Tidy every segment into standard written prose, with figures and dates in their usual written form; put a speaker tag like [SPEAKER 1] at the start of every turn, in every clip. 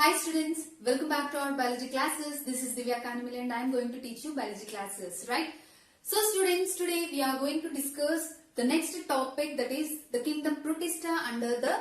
[SPEAKER 1] Hi students, welcome back to our biology classes. This is Divya Kanimil and I am going to teach you biology classes, right? So students, today we are going to discuss the next topic, that is the kingdom Protista under the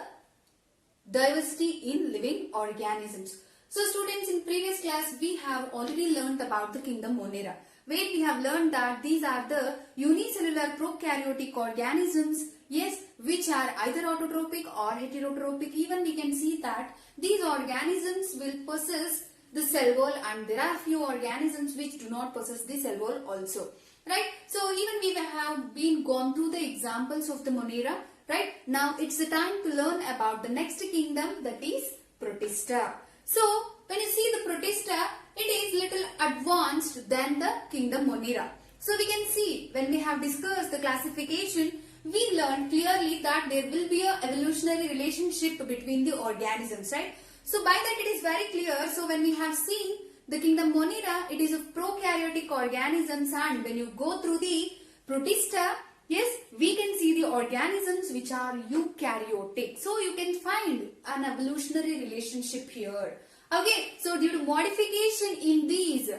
[SPEAKER 1] diversity in living organisms. So students, in previous class we have already learned about the kingdom Monera, where we have learned that these are the unicellular prokaryotic organisms, yes, which are either autotrophic or heterotrophic. Even we can see that these organisms will possess the cell wall, and there are few organisms which do not possess the cell wall also, right? So even we have been gone through the examples of the Monera, right? Now it's the time to learn about the next kingdom, that is Protista. So when you see the Protista, it is little advanced than the kingdom Monera. So we can see when we have discussed the classification, we learned clearly that there will be a evolutionary relationship between the organisms, right? So by that it is very clear. So when we have seen the kingdom Monera, it is of prokaryotic organisms, and when you go through the Protista, yes, we can see the organisms which are eukaryotic. So you can find an evolutionary relationship here. Okay, so due to modification in these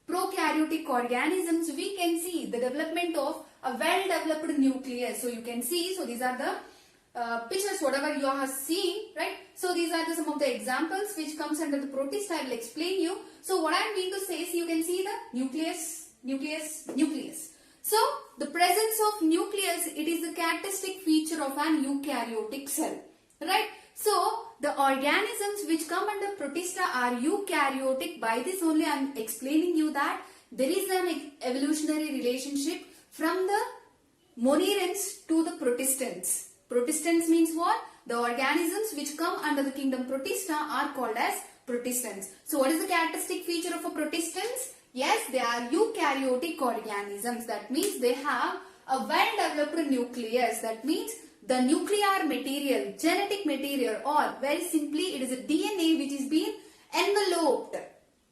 [SPEAKER 1] prokaryotic organisms, we can see the development of a well-developed nucleus. So you can see, so these are the pictures, whatever you are seeing, right? So these are some of the examples which comes under the Protista. I will explain you. So what I am going to say is, you can see the nucleus. So the presence of nucleus, it is a characteristic feature of an eukaryotic cell, right? So the organisms which come under Protista are eukaryotic. By this only I am explaining you that there is an evolutionary relationship from the Monerans to the Protistans. Protistans means what? The organisms which come under the kingdom Protista are called as Protistans. So what is the characteristic feature of a Protistans? Yes, they are eukaryotic organisms. That means they have a well-developed nucleus. That means the nuclear material, genetic material, or very simply it is a DNA which is being enveloped,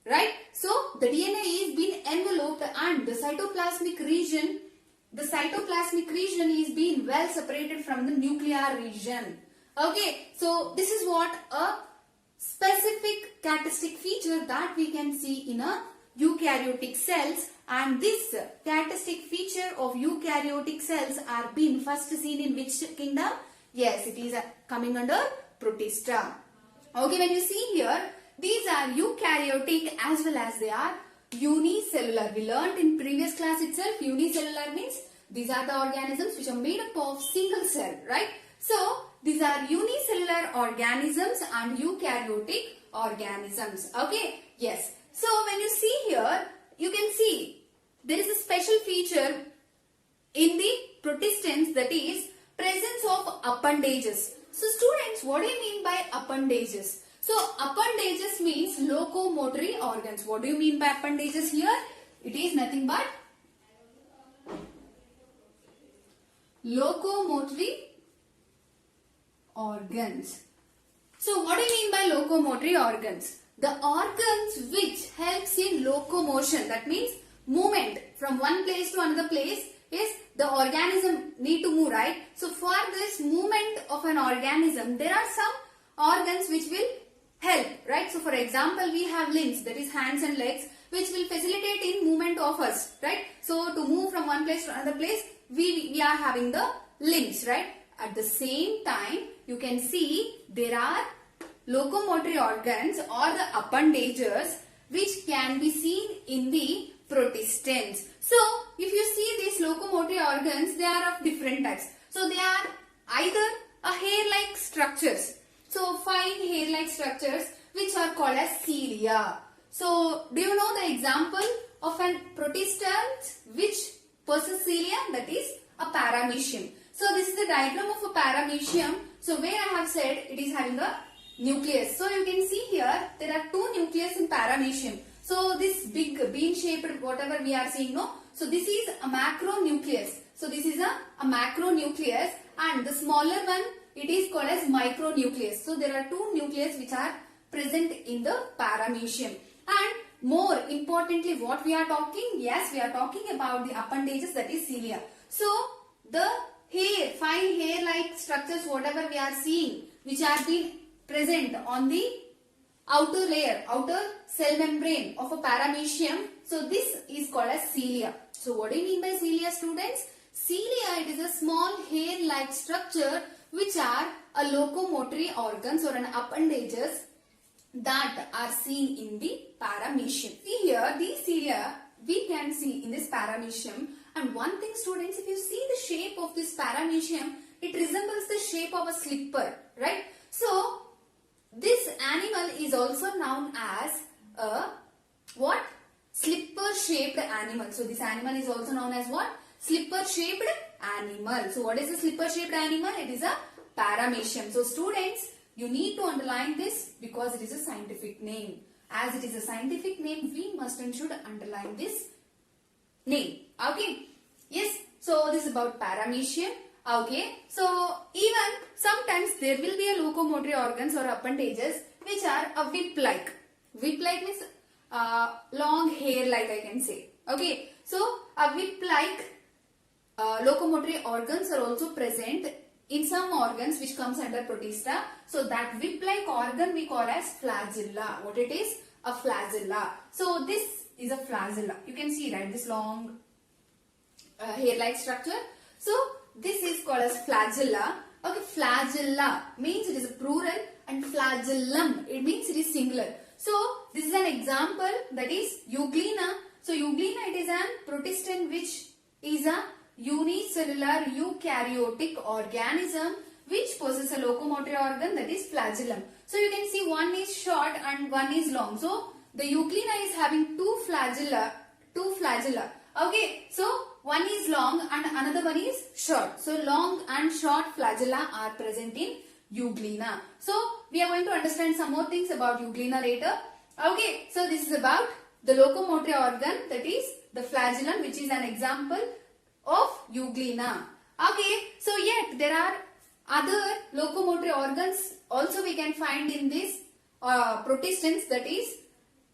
[SPEAKER 1] right? So the DNA is being enveloped, and the cytoplasmic region is being well separated from the nuclear region. Okay, so this is what a specific characteristic feature that we can see in a eukaryotic cells, and this characteristic feature of eukaryotic cells are being first seen in which kingdom? Yes, it is coming under Protista. Okay, when you see here, these are eukaryotic as well as they are unicellular. We learned in previous class itself, unicellular means these are the organisms which are made up of single cell, right? So these are unicellular organisms and eukaryotic organisms. Okay, yes. So when you see here, you can see there is a special feature in the Protistans, that is presence of appendages. So students, what do you mean by appendages? So appendages means locomotory organs. What do you mean by appendages here? It is nothing but locomotory organs. So what do you mean by locomotory organs? The organs which helps in locomotion, that means movement from one place to another place. Yes, the organism need to move, right? So for this movement of an organism, there are some organs which will help, right? So for example, we have limbs, that is hands and legs, which will facilitate in movement of us, right? So to move from one place to another place, we are having the limbs, right? At the same time, you can see there are locomotory organs or the appendages which can be seen in the Protistans. So if you see these locomotory organs, they are of different types. So they are either a hair-like structures. So fine hair-like structures which are called as cilia. So do you know the example of an Protistant which possesses cilia? That is a paramecium. So this is the diagram of a paramecium. So where I have said it is having a nucleus. So you can see here there are two nucleus in paramecium. So this big bean shaped whatever we are seeing, no? So this is a macronucleus. So this is a macronucleus, and the smaller one, it is called as micronucleus. So there are two nucleus which are present in the paramecium. And more importantly, what we are talking? Yes, we are talking about the appendages, that is cilia. So the hair, fine hair like structures, whatever we are seeing, which are being present on the outer layer, outer cell membrane of a paramecium. So this is called as cilia. So what do you mean by cilia, students? Cilia, it is a small hair-like structure which are a locomotory organs or an appendages that are seen in the paramecium. See here, these cilia we can see in this paramecium. And one thing, students, if you see the shape of this paramecium, it resembles the shape of a slipper, right? So this animal is also known as a what? Slipper shaped animal. So this animal is also known as what? Slipper shaped animal. So what is a slipper shaped animal? It is a paramecium. So students, you need to underline this because it is a scientific name. As it is a scientific name, we must and should underline this name. Okay. Yes. So this is about paramecium. Okay. So even sometimes there will be a locomotory organs or appendages which are a whip-like. Whip-like means long hair-like, I can say. Okay. So a whip-like locomotory organs are also present in some organs which comes under protista. So that whip-like organ we call as flagella. What it is? A flagella. So this is a flagella. You can see, right, this long hair-like structure. So this is called as flagella. Okay, flagella means it is a plural and flagellum, it means it is singular. So this is an example, that is euglena. So euglena, it is an protist which is a unicellular eukaryotic organism which possesses a locomotory organ, that is flagellum. So you can see one is short and one is long. So the euglena is having two flagella. Okay, so one is long and another one is short. So long and short flagella are present in euglena. So we are going to understand some more things about euglena later. Okay, so this is about the locomotory organ, that is the flagellum, which is an example of euglena. Okay, so yet there are other locomotory organs also we can find in this protistans, that is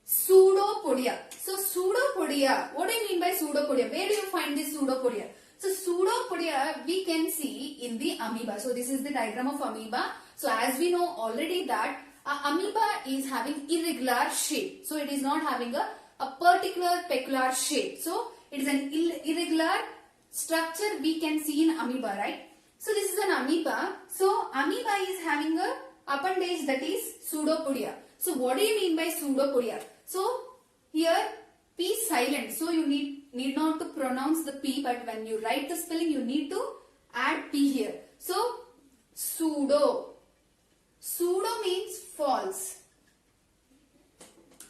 [SPEAKER 1] pseudopodia. So pseudopodia, what do you mean by pseudopodia? Where do you find this pseudopodia? So pseudopodia we can see in the amoeba. So this is the diagram of amoeba. So as we know already that amoeba is having irregular shape. So it is not having a particular peculiar shape. So it is an irregular structure we can see in amoeba, right? So this is an amoeba. So amoeba is having a appendage, that is pseudopodia. So what do you mean by pseudopodia? So here P is silent. So you need not to pronounce the P, but when you write the spelling you need to add P here. So pseudo. Pseudo means false.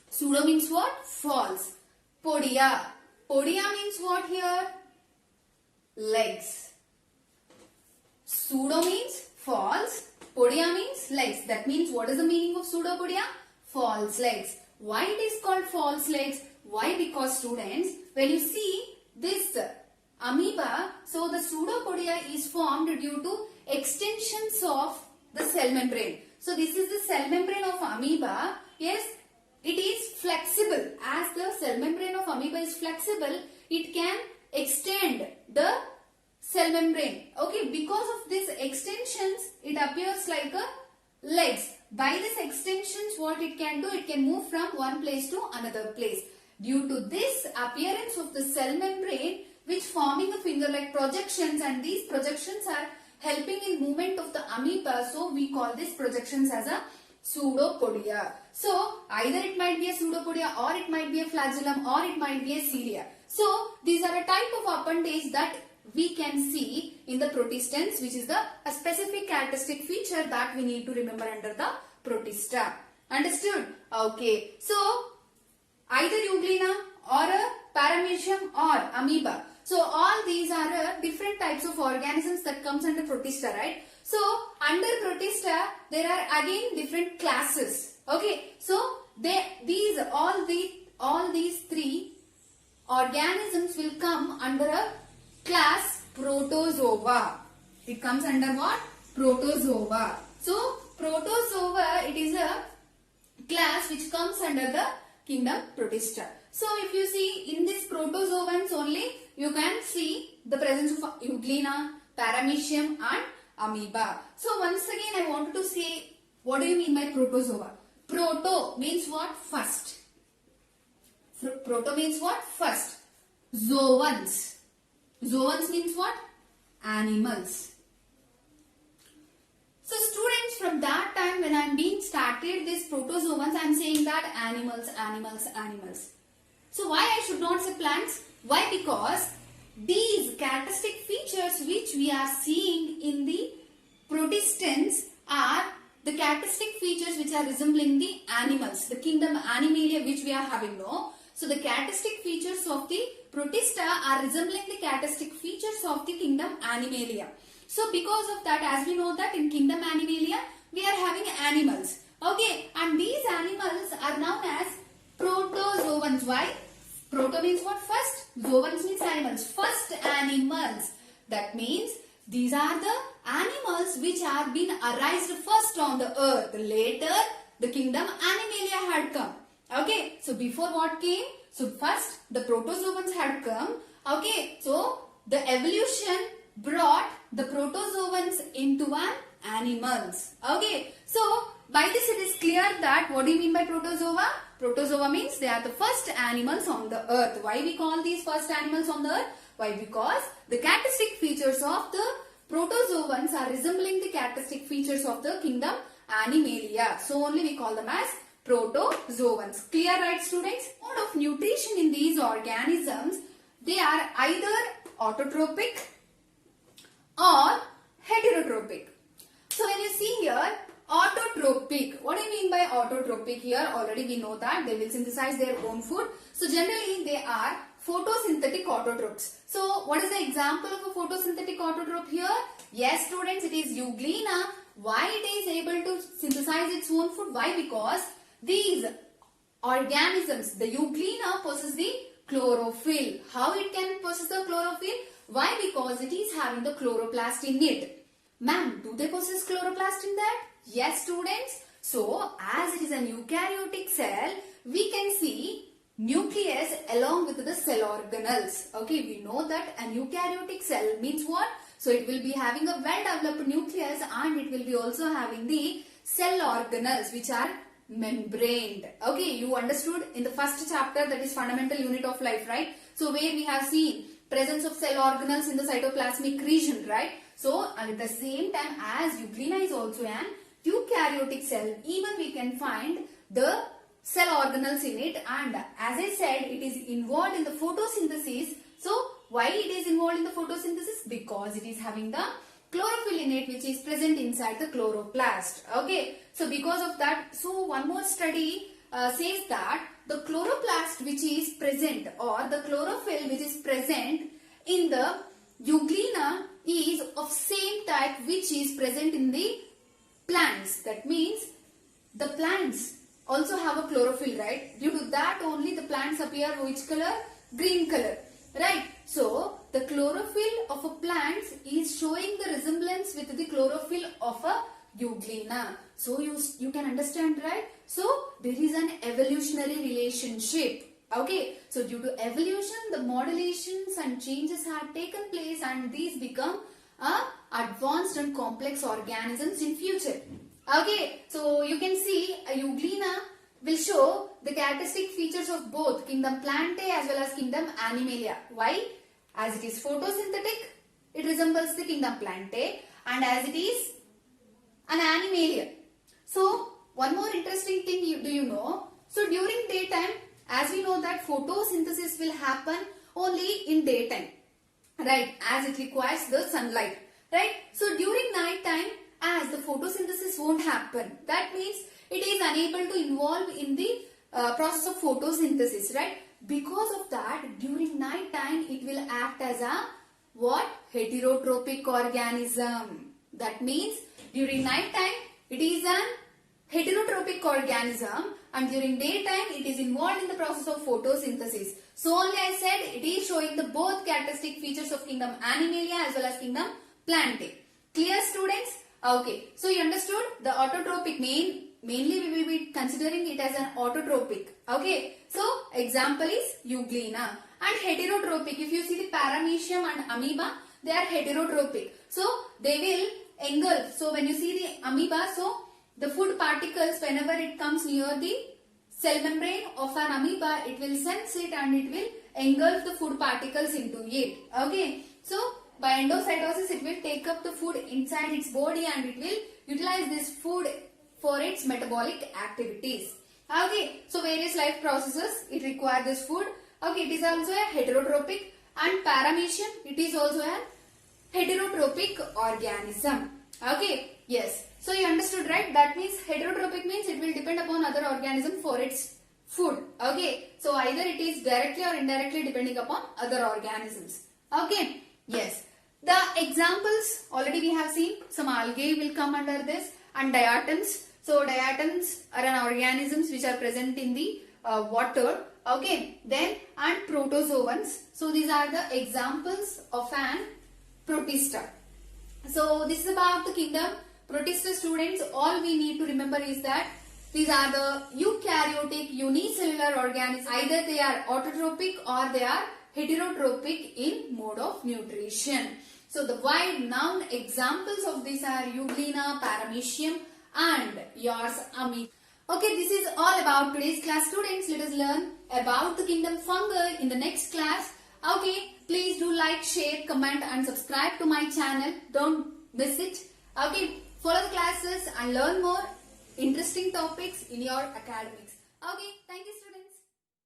[SPEAKER 1] Pseudo means what? False. Podia. Podia means what here? Legs. Pseudo means false. Podia means legs. That means what is the meaning of pseudopodia? False legs. Why it is called false legs? Why? Because students, when you see this amoeba, so the pseudopodia is formed due to extensions of the cell membrane. So this is the cell membrane of amoeba. Yes, it is flexible. As the cell membrane of amoeba is flexible, it can extend the cell membrane. Okay, because of these extensions, it appears like a legs. By these extensions, what it can do, it can move from one place to another place. Due to this appearance of the cell membrane, which forming a finger-like projections, and these projections are helping in movement of the amoeba, so we call these projections as a pseudopodia. So either it might be a pseudopodia, or it might be a flagellum, or it might be a cilia. So these are a type of appendage that we can see in the protistans, which is a specific characteristic feature that we need to remember under the protista. Understood? Okay. So either euglena or a paramecium or amoeba. So all these are different types of organisms that comes under protista, right? So under protista there are again different classes. Okay. So all these three organisms will come under a class protozoa. It comes under what? Protozoa. So protozoa, it is a class which comes under the kingdom protista. So if you see in this protozoans only, you can see the presence of euglena, paramecium and amoeba. So once again I wanted to say, what do you mean by protozoa? Proto means what? First. Proto means what? First. Zoans. Zoans means what? Animals. So students, from that time when I am being started this protozoans, I am saying that animals, animals, animals. So why I should not say plants? Why? Because these characteristic features which we are seeing in the protistans are the characteristic features which are resembling the animals, the kingdom Animalia which we are having now. So the characteristic features of the protista are resembling the characteristic features of the kingdom Animalia. So because of that, as we know that in kingdom Animalia we are having animals. Okay, and these animals are known as protozoans. Why? Proto means what? First. Zoans means animals. First animals. That means these are the animals which are been arised first on the earth. Later, the kingdom Animalia had come. Okay, so before what came? So first the protozoans had come. Okay, so the evolution brought the protozoans into an animals. Okay, so by this it is clear that what do you mean by protozoa? Protozoa means they are the first animals on the earth. Why we call these first animals on the earth? Why? Because the characteristic features of the protozoans are resembling the characteristic features of the kingdom Animalia. So only we call them as protozoans. Clear, right students? Mode of nutrition in these organisms, they are either autotrophic or heterotrophic. So when you see here autotrophic, what do you mean by autotrophic? Here already we know that they will synthesize their own food. So generally they are photosynthetic autotrophs. So what is the example of a photosynthetic autotroph here? Yes students, it is Euglena. Why it is able to synthesize its own food? Why? Because these organisms, the Euglena, possess the chlorophyll. How it can possess the chlorophyll? Why? Because it is having the chloroplast in it. Ma'am, do they possess chloroplast in that? Yes students. So as it is an eukaryotic cell, we can see nucleus along with the cell organelles. Okay, we know that an eukaryotic cell means what? So it will be having a well developed nucleus and it will be also having the cell organelles which are membraned. Okay, you understood in the first chapter, that is fundamental unit of life, right? So where we have seen presence of cell organelles in the cytoplasmic region, right? So at the same time as Euglena is also an eukaryotic cell, even we can find the cell organelles in it, and as I said, it is involved in the photosynthesis. So why it is involved in the photosynthesis? Because it is having the chlorophyll in it which is present inside the chloroplast. Okay, so because of that, so one more study says that the chloroplast which is present or the chlorophyll which is present in the Euglena is of same type which is present in the plants. That means the plants also have a chlorophyll, right? Due to that only the plants appear which color? Green color, right? So the chlorophyll of a plant is showing the resemblance with the chlorophyll of a Euglena. So you can understand, right? So there is an evolutionary relationship. Okay, so due to evolution, the modulations and changes have taken place and these become advanced and complex organisms in future. Okay, so you can see a Euglena will show the characteristic features of both kingdom Plantae as well as kingdom Animalia. Why? As it is photosynthetic, it resembles the kingdom Plantae, and as it is an Animalia. So one more interesting thing do you know? So during daytime, as we know that photosynthesis will happen only in daytime, right? As it requires the sunlight, right? So during night time, as the photosynthesis won't happen, that means it is unable to involve in the process of photosynthesis, right? Because of that, during night time, it will act as a what? Heterotrophic organism. That means during night time, it is an heterotrophic organism, and during daytime it is involved in the process of photosynthesis. So only I said it is showing the both characteristic features of kingdom Animalia as well as kingdom Plantae. Clear students? Okay, so you understood the autotrophic mainly we will be considering it as an autotrophic. Okay, so example is Euglena. And heterotrophic, if you see the paramecium and amoeba, they are heterotrophic. So they will engulf. So when you see the amoeba, so the food particles, whenever it comes near the cell membrane of an amoeba, it will sense it and it will engulf the food particles into it. Okay. So by endocytosis, it will take up the food inside its body and it will utilize this food for its metabolic activities. Okay. So various life processes, it requires this food. Okay. It is also a heterotrophic, and paramecium, it is also a heterotrophic organism. Okay. Yes. So you understood, right? That means heterotrophic means it will depend upon other organism for its food. Okay. So either it is directly or indirectly depending upon other organisms. Okay. Yes. The examples already we have seen. Some algae will come under this, and diatoms. So diatoms are an organisms which are present in the water. Okay. Then and protozoans. So these are the examples of an protista. So this is about the kingdom Protista. Students, all we need to remember is that these are the eukaryotic unicellular organisms. Either they are autotrophic or they are heterotrophic in mode of nutrition. So the wide noun examples of these are Euglena, Paramecium and yours Amoeba. Okay, this is all about today's class. Students, let us learn about the kingdom fungi in the next class. Okay, please do like, share, comment and subscribe to my channel. Don't miss it. Okay, follow the classes and learn more interesting topics in your academics. Okay, thank you, students.